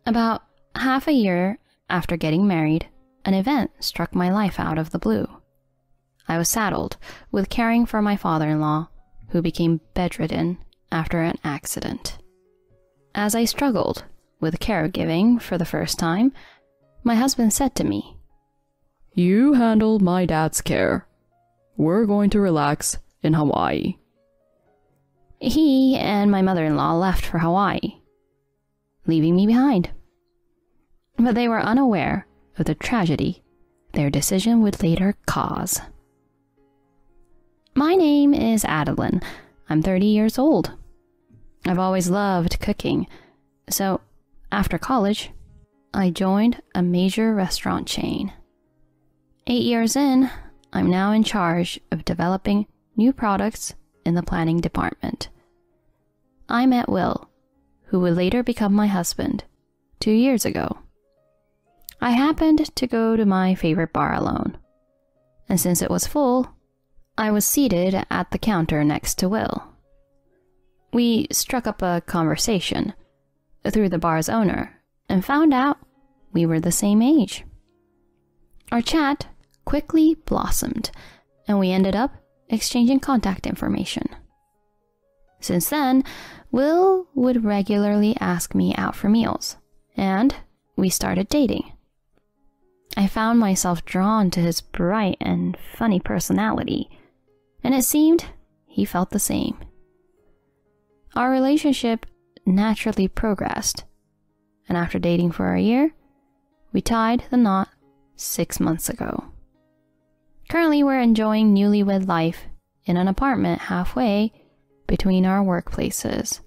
About half a year after getting married, an event struck my life out of the blue. I was saddled with caring for my father-in-law, who became bedridden after an accident. As I struggled with caregiving for the first time, my husband said to me, "You handle my dad's care. We're going to relax in Hawaii." He and my mother-in-law left for Hawaii, leaving me behind. But they were unaware of the tragedy their decision would later cause. My name is Adeline. I'm 30 years old. I've always loved cooking, so after college, I joined a major restaurant chain. 8 years in, I'm now in charge of developing new products in the planning department. I met Will, who would later become my husband, 2 years ago. I happened to go to my favorite bar alone, and since it was full, I was seated at the counter next to Will. We struck up a conversation through the bar's owner and found out we were the same age. Our chat quickly blossomed, and we ended up exchanging contact information. Since then, Will would regularly ask me out for meals, and we started dating. I found myself drawn to his bright and funny personality, and it seemed he felt the same. Our relationship naturally progressed, and after dating for a year, we tied the knot 6 months ago. Currently, we're enjoying newlywed life in an apartment halfway between our workplaces.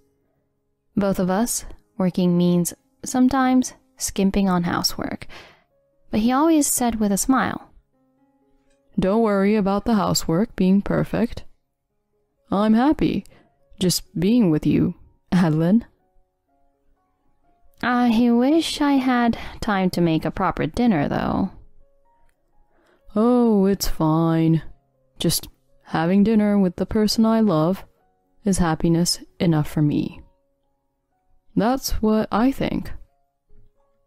Both of us working means sometimes skimping on housework, but he always said with a smile, "Don't worry about the housework being perfect. I'm happy just being with you, Adeline." I wish I had time to make a proper dinner, though. "Oh, it's fine. Just having dinner with the person I love is happiness enough for me. That's what I think."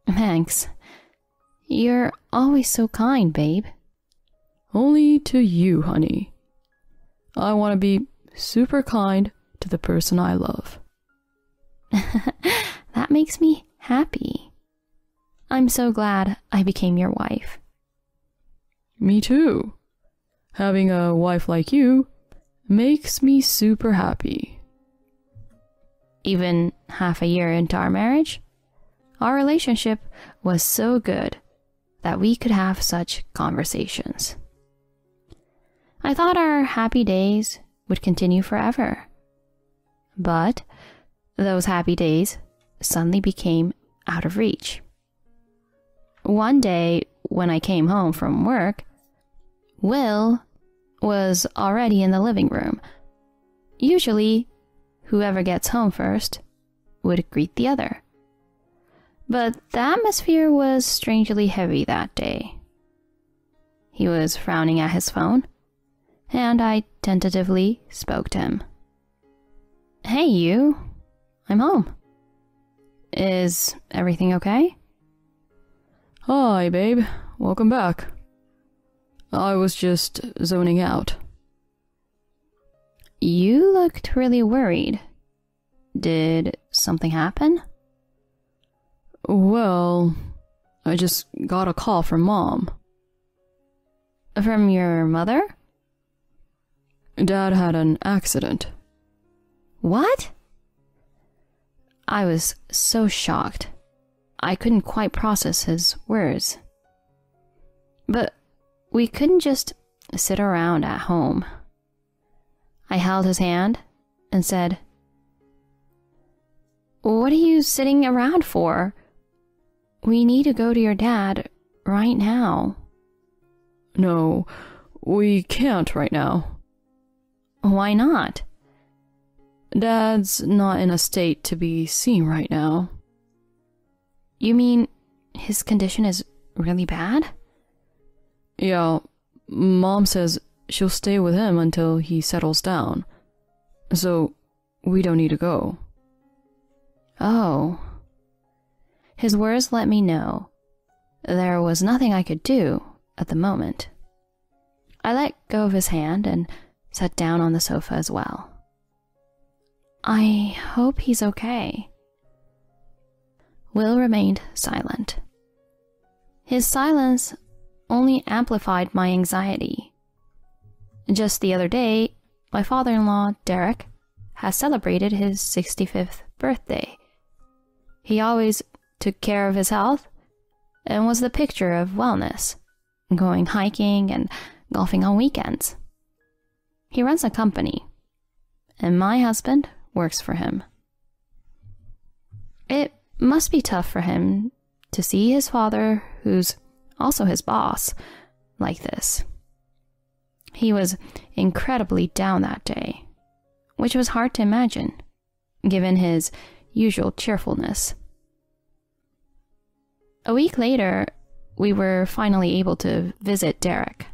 Thanks. You're always so kind, babe. Only to you, honey. I want to be super kind to the person I love. That makes me happy. I'm so glad I became your wife. Me too. Having a wife like you makes me super happy. Even half a year into our marriage, our relationship was so good that we could have such conversations. I thought our happy days would continue forever. But those happy days suddenly became out of reach. One day, when I came home from work, Will was already in the living room. Usually, whoever gets home first would greet the other. But the atmosphere was strangely heavy that day. He was frowning at his phone, and I tentatively spoke to him. "Hey, you. I'm home. Is everything okay?" "Hi, babe. Welcome back. I was just zoning out." You looked really worried. Did something happen? "Well, I just got a call from Mom." From your mother? "Dad had an accident." What? I was so shocked. I couldn't quite process his words. But we couldn't just sit around at home. I held his hand and said, "What are you sitting around for? We need to go to your dad right now." "No, we can't right now." "Why not?" "Dad's not in a state to be seen right now." You mean his condition is really bad? "Yeah, Mom says she'll stay with him until he settles down. So we don't need to go." Oh. His words let me know there was nothing I could do at the moment. I let go of his hand and sat down on the sofa as well. I hope he's okay. Will remained silent. His silence only amplified my anxiety. Just the other day, my father-in-law, Derek, has celebrated his 65th birthday. He always took care of his health and was the picture of wellness, going hiking and golfing on weekends. He runs a company, and my husband works for him. It must be tough for him to see his father, who's also his boss, like this. He was incredibly down that day, which was hard to imagine, given his usual cheerfulness. A week later, we were finally able to visit Derek.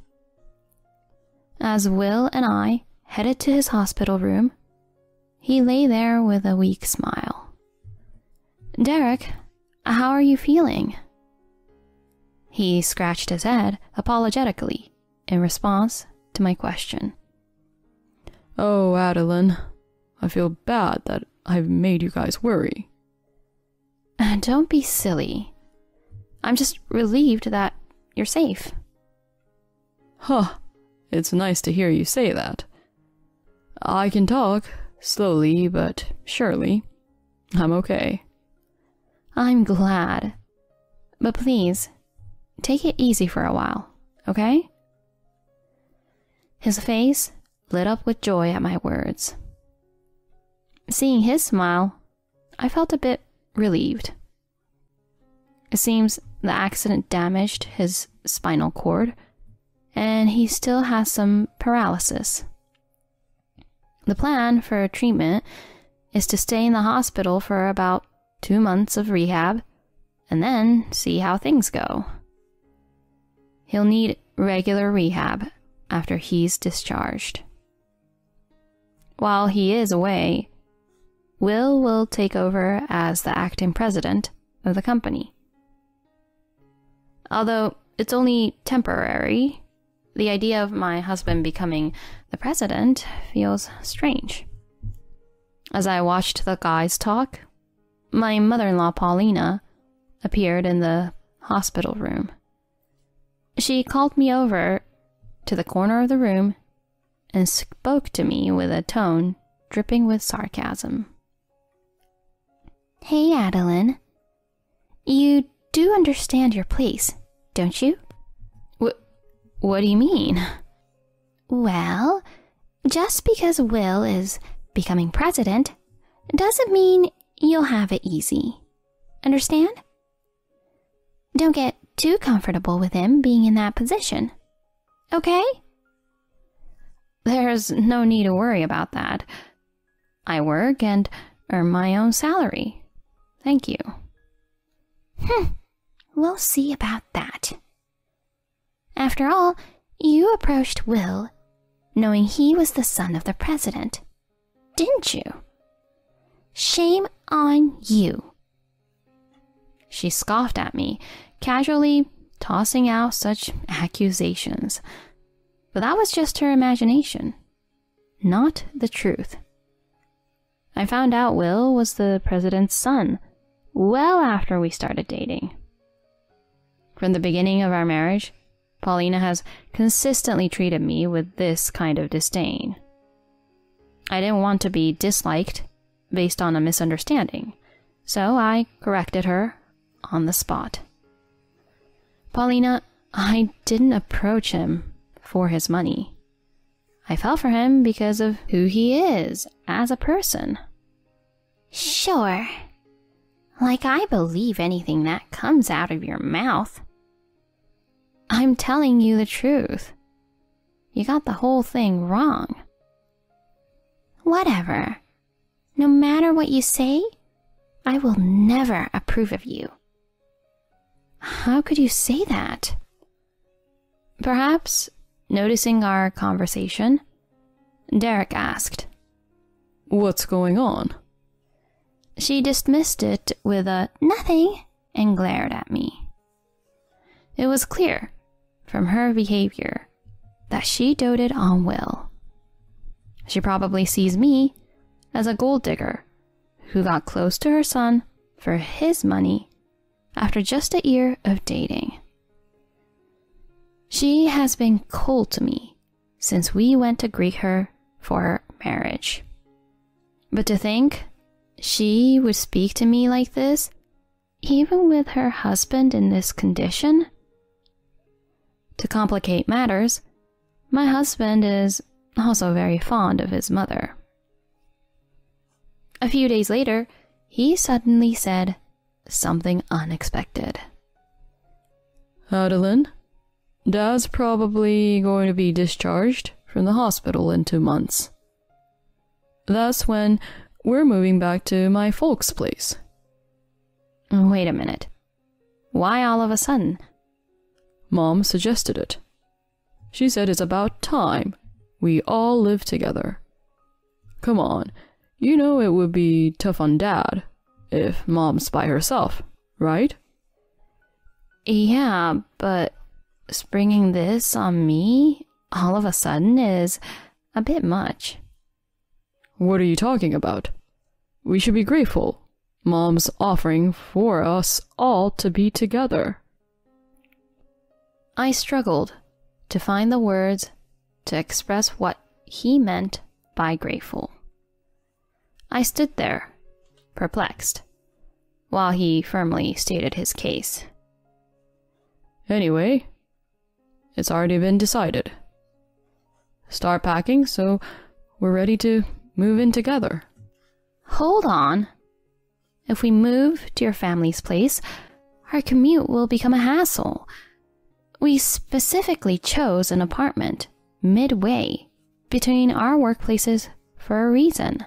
As Will and I headed to his hospital room, he lay there with a weak smile. "Derek, how are you feeling?" He scratched his head apologetically in response to my question. "Oh, Adeline, I feel bad that I've made you guys worry." "Don't be silly. I'm just relieved that you're safe." Huh, it's nice to hear you say that. I can talk, slowly but surely. I'm okay. "I'm glad. But please, take it easy for a while, okay?" His face lit up with joy at my words. Seeing his smile, I felt a bit relieved. It seems the accident damaged his spinal cord, and he still has some paralysis. The plan for treatment is to stay in the hospital for about 2 months of rehab, and then see how things go. He'll need regular rehab after he's discharged. While he is away, Will take over as the acting president of the company. Although it's only temporary, the idea of my husband becoming the president feels strange. As I watched the guys talk, my mother-in-law Paulina appeared in the hospital room. She called me over to the corner of the room and spoke to me with a tone dripping with sarcasm. "Hey, Adeline. You do understand your place, don't you?" What do you mean?" "Well, just because Will is becoming president doesn't mean you'll have it easy. Understand? Don't get too comfortable with him being in that position. Okay?" "There's no need to worry about that. I work and earn my own salary. Thank you." We'll see about that. After all, you approached Will knowing he was the son of the president, didn't you? Shame on you." She scoffed at me, casually tossing out such accusations. But that was just her imagination, not the truth. I found out Will was the president's son well after we started dating. From the beginning of our marriage, Paulina has consistently treated me with this kind of disdain. I didn't want to be disliked based on a misunderstanding, so I corrected her on the spot. "Paulina, I didn't approach him for his money. I fell for him because of who he is as a person." "Sure. Like I believe anything that comes out of your mouth." "I'm telling you the truth. You got the whole thing wrong." "Whatever. No matter what you say, I will never approve of you." "How could you say that?" Perhaps, noticing our conversation, Derek asked, "What's going on?" She dismissed it with a "nothing, and glared at me. It was clear from her behavior that she doted on Will. She probably sees me as a gold digger who got close to her son for his money after just a year of dating. She has been cold to me since we went to greet her for her marriage. But to think she would speak to me like this, even with her husband in this condition? To complicate matters, my husband is also very fond of his mother. A few days later, he suddenly said something unexpected. Adeline, Dad's probably going to be discharged from the hospital in 2 months. That's when we're moving back to my folks' place. Wait a minute. Why all of a sudden? Mom suggested it. She said it's about time we all live together. Come on, you know it would be tough on Dad if Mom's by herself, right? Yeah, but springing this on me all of a sudden is a bit much. What are you talking about? We should be grateful. Mom's offering for us all to be together. I struggled to find the words to express what he meant by grateful. I stood there, perplexed, while he firmly stated his case. Anyway, it's already been decided. Start packing so we're ready to move in together. Hold on. If we move to your family's place, our commute will become a hassle. We specifically chose an apartment midway between our workplaces for a reason.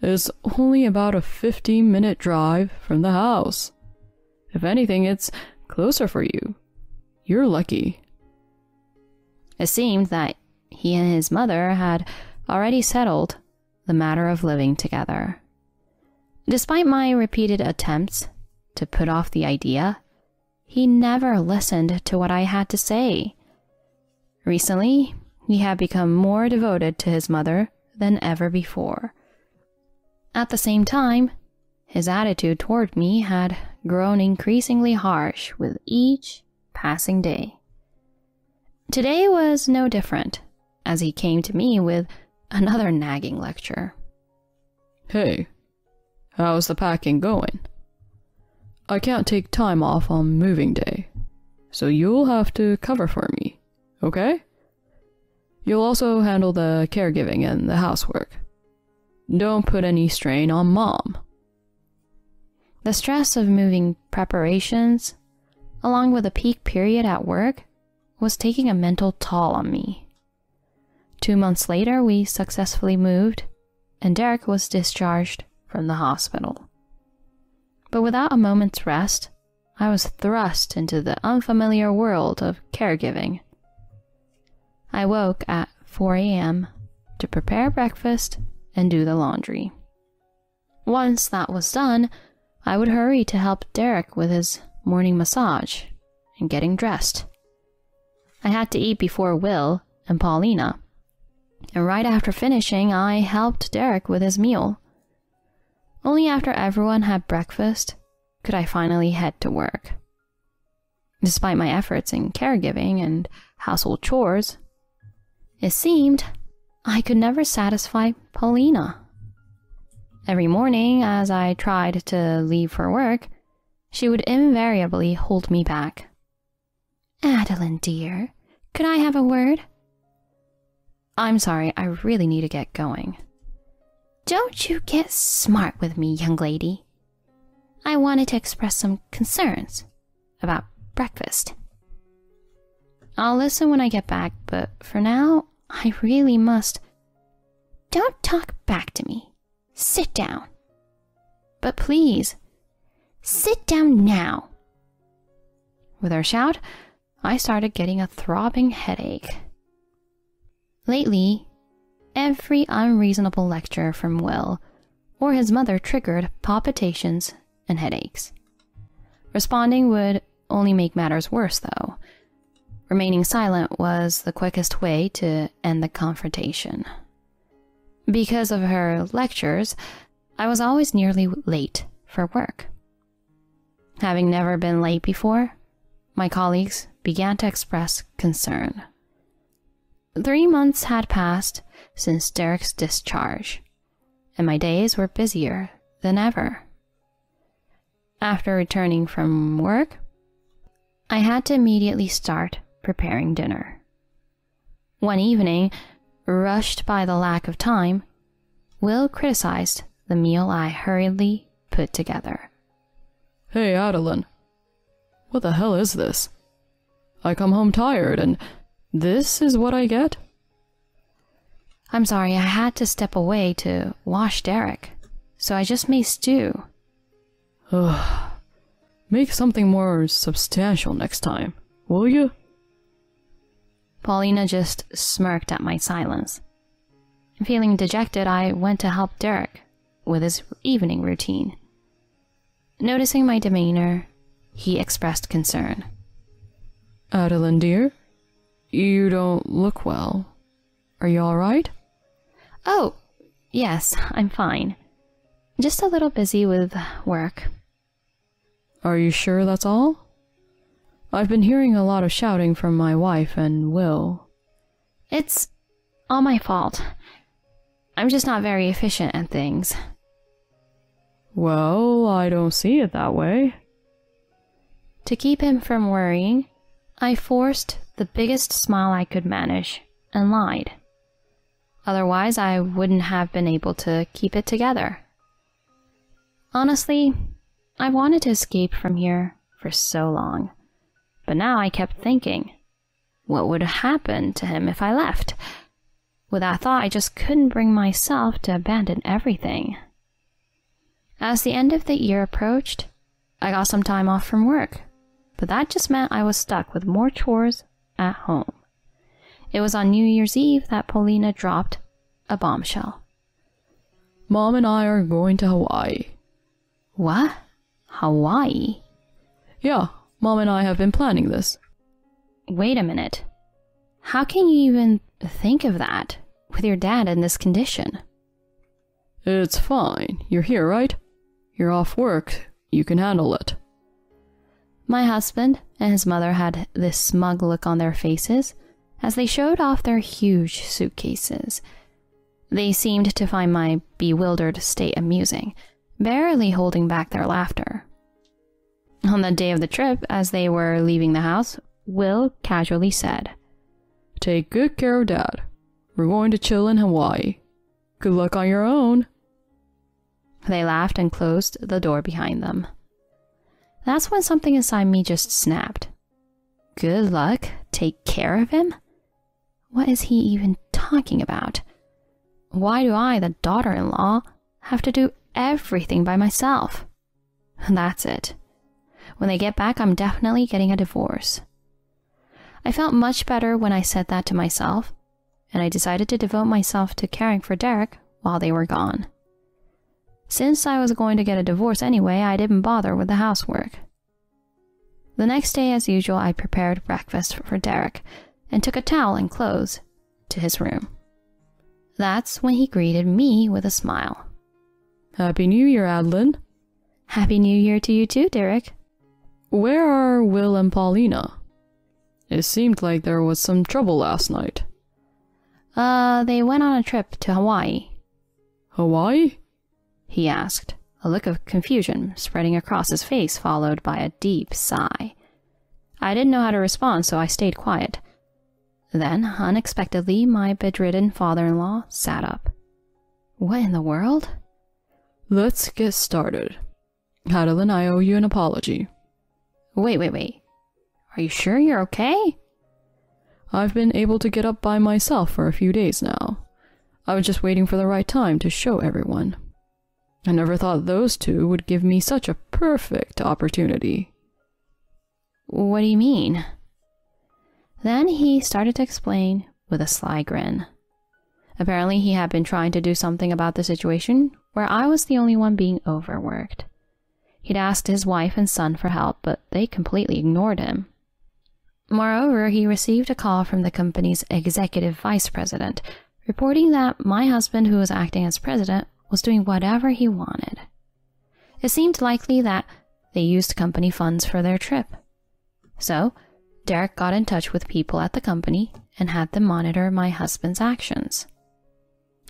It's only about a 15-minute drive from the house. If anything, it's closer for you. You're lucky. It seemed that he and his mother had already settled the matter of living together. Despite my repeated attempts to put off the idea, he never listened to what I had to say. Recently, he had become more devoted to his mother than ever before. At the same time, his attitude toward me had grown increasingly harsh with each passing day. Today was no different, as he came to me with another nagging lecture. Hey, how's the packing going? I can't take time off on moving day, so you'll have to cover for me, okay? You'll also handle the caregiving and the housework. Don't put any strain on Mom. The stress of moving preparations, along with a peak period at work, was taking a mental toll on me. 2 months later, we successfully moved, and Derek was discharged from the hospital. But without a moment's rest, I was thrust into the unfamiliar world of caregiving. I woke at 4 a.m. to prepare breakfast and do the laundry. Once that was done, I would hurry to help Derek with his morning massage and getting dressed. I had to eat before Will and Paulina, and right after finishing, I helped Derek with his meal. Only after everyone had breakfast could I finally head to work. Despite my efforts in caregiving and household chores, it seemed I could never satisfy Paulina. Every morning, as I tried to leave for work, she would invariably hold me back. "Adeline, dear, could I have a word?" "I'm sorry, I really need to get going." "Don't you get smart with me, young lady. I wanted to express some concerns about breakfast." "I'll listen when I get back, but for now, I really must." "Don't talk back to me. Sit down." "But please, sit down now." With her shout, I started getting a throbbing headache. Lately, every unreasonable lecture from Will or his mother triggered palpitations and headaches. Responding would only make matters worse, though. Remaining silent was the quickest way to end the confrontation. Because of her lectures, I was always nearly late for work. Having never been late before, my colleagues began to express concern. 3 months had passed since Derek's discharge, and my days were busier than ever. After returning from work, I had to immediately start preparing dinner. One evening, rushed by the lack of time, Will criticized the meal I hurriedly put together. Hey, Adeline. What the hell is this? I come home tired, and this is what I get? I'm sorry, I had to step away to wash Derek, so I just made stew. Ugh. Make something more substantial next time, will you? Paulina just smirked at my silence. Feeling dejected, I went to help Derek with his evening routine. Noticing my demeanor, he expressed concern. Adeline, dear, you don't look well. Are you all right? Oh, yes, I'm fine. Just a little busy with work. Are you sure that's all? I've been hearing a lot of shouting from my wife and Will. It's all my fault. I'm just not very efficient at things. Well, I don't see it that way. To keep him from worrying, I forced the biggest smile I could manage and lied. Otherwise, I wouldn't have been able to keep it together. Honestly, I wanted to escape from here for so long, but now I kept thinking, what would happen to him if I left? With that thought, I just couldn't bring myself to abandon everything. As the end of the year approached, I got some time off from work, but that just meant I was stuck with more chores at home. It was on New Year's Eve that Paulina dropped a bombshell. Mom and I are going to Hawaii. What? Hawaii? Yeah, Mom and I have been planning this. Wait a minute. How can you even think of that with your dad in this condition? It's fine. You're here, right? You're off work. You can handle it. My husband and his mother had this smug look on their faces as they showed off their huge suitcases. They seemed to find my bewildered state amusing, barely holding back their laughter. On the day of the trip, as they were leaving the house, Will casually said, Take good care of Dad. We're going to chill in Hawaii. Good luck on your own. They laughed and closed the door behind them. That's when something inside me just snapped. Good luck? Take care of him? What is he even talking about? Why do I, the daughter-in-law, have to do everything by myself? That's it. When they get back, I'm definitely getting a divorce. I felt much better when I said that to myself, and I decided to devote myself to caring for Derek while they were gone. Since I was going to get a divorce anyway, I didn't bother with the housework. The next day, as usual, I prepared breakfast for Derek and took a towel and clothes to his room. That's when he greeted me with a smile. Happy New Year, Adeline. Happy New Year to you too, Derek. Where are Will and Paulina? It seemed like there was some trouble last night. They went on a trip to Hawaii. Hawaii? He asked, a look of confusion spreading across his face, followed by a deep sigh. I didn't know how to respond, so I stayed quiet. Then, unexpectedly, my bedridden father-in-law sat up. What in the world? Let's get started. Adeline, I owe you an apology. Wait. Are you sure you're okay? I've been able to get up by myself for a few days now. I was just waiting for the right time to show everyone. I never thought those two would give me such a perfect opportunity. What do you mean? Then he started to explain with a sly grin. Apparently he had been trying to do something about the situation where I was the only one being overworked. He'd asked his wife and son for help, but they completely ignored him. Moreover, he received a call from the company's executive vice president, reporting that my husband, who was acting as president, was doing whatever he wanted. It seemed likely that they used company funds for their trip. So, Derek got in touch with people at the company and had them monitor my husband's actions.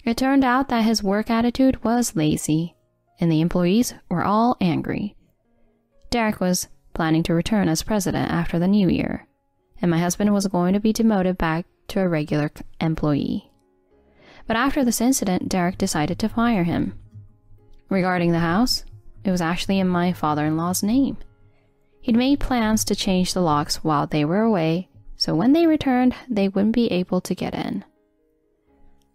It turned out that his work attitude was lazy, and the employees were all angry. Derek was planning to return as president after the new year, and my husband was going to be demoted back to a regular employee. But after this incident, Derek decided to fire him. Regarding the house, it was actually in my father-in-law's name. He'd made plans to change the locks while they were away, so when they returned, they wouldn't be able to get in.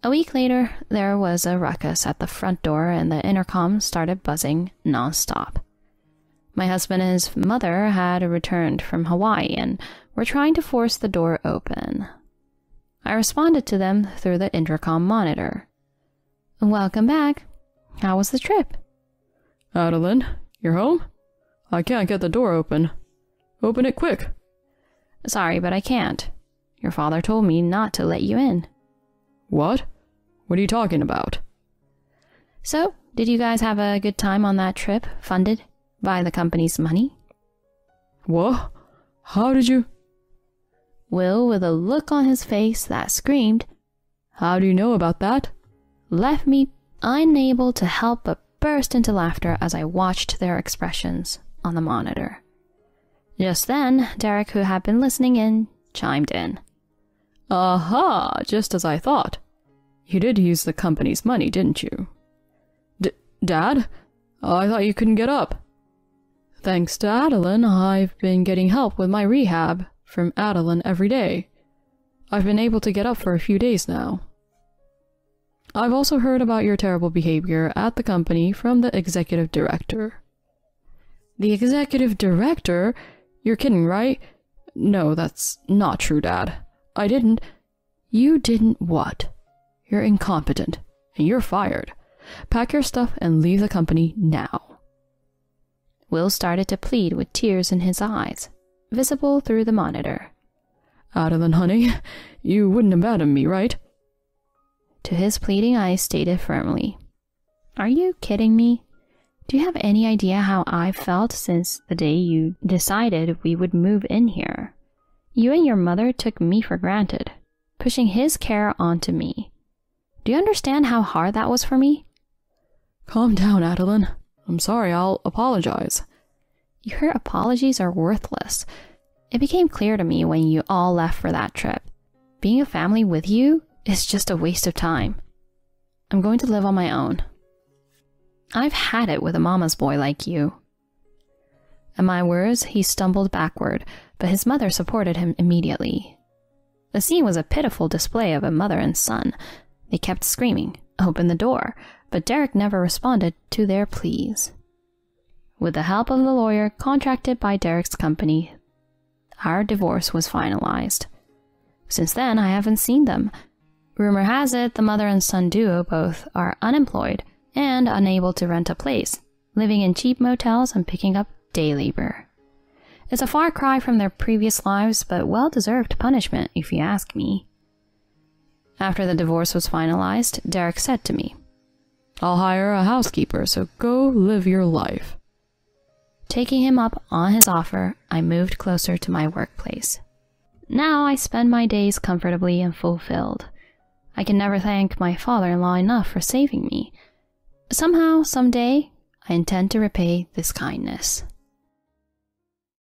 A week later, there was a ruckus at the front door and the intercom started buzzing non-stop. My husband and his mother had returned from Hawaii and were trying to force the door open. I responded to them through the intercom monitor. "Welcome back. How was the trip?" "Adeline, you're home? I can't get the door open. Open it quick." "Sorry, but I can't. Your father told me not to let you in." "What? What are you talking about?" "So, did you guys have a good time on that trip funded by the company's money?" "What? How did you—" Will, with a look on his face that screamed, "How do you know about that?" left me unable to help but burst into laughter as I watched their expressions on the monitor. Just then, Derek, who had been listening in, chimed in. "Aha, just as I thought. You did use the company's money, didn't you?" Dad? I thought you couldn't get up." "Thanks to Adeline, I've been getting help with my rehab from Adeline every day. I've been able to get up for a few days now. I've also heard about your terrible behavior at the company from the executive director." "The executive director? You're kidding, right?" "No, that's not true, Dad. I didn't—" "You didn't what? You're incompetent, and you're fired. Pack your stuff and leave the company now." Will started to plead with tears in his eyes, visible through the monitor. "Adeline, honey, you wouldn't abandon me, right?" To his pleading, I stated firmly, "Are you kidding me? Do you have any idea how I've felt since the day you decided we would move in here? You and your mother took me for granted, pushing his care onto me. Do you understand how hard that was for me?" "Calm down, Adeline. I'm sorry, I'll apologize." "Your apologies are worthless. It became clear to me when you all left for that trip. Being a family with you is just a waste of time. I'm going to live on my own. I've had it with a mama's boy like you." At my words, he stumbled backward, but his mother supported him immediately. The scene was a pitiful display of a mother and son. They kept screaming, "Open the door," but Derek never responded to their pleas. With the help of the lawyer contracted by Derek's company, our divorce was finalized. Since then, I haven't seen them. Rumor has it the mother and son duo both are unemployed and unable to rent a place, living in cheap motels and picking up day labor. It's a far cry from their previous lives, but well-deserved punishment, if you ask me. After the divorce was finalized, Derek said to me, "I'll hire a housekeeper, so go live your life." Taking him up on his offer, I moved closer to my workplace. Now I spend my days comfortably and fulfilled. I can never thank my father-in-law enough for saving me. Somehow, someday, I intend to repay this kindness.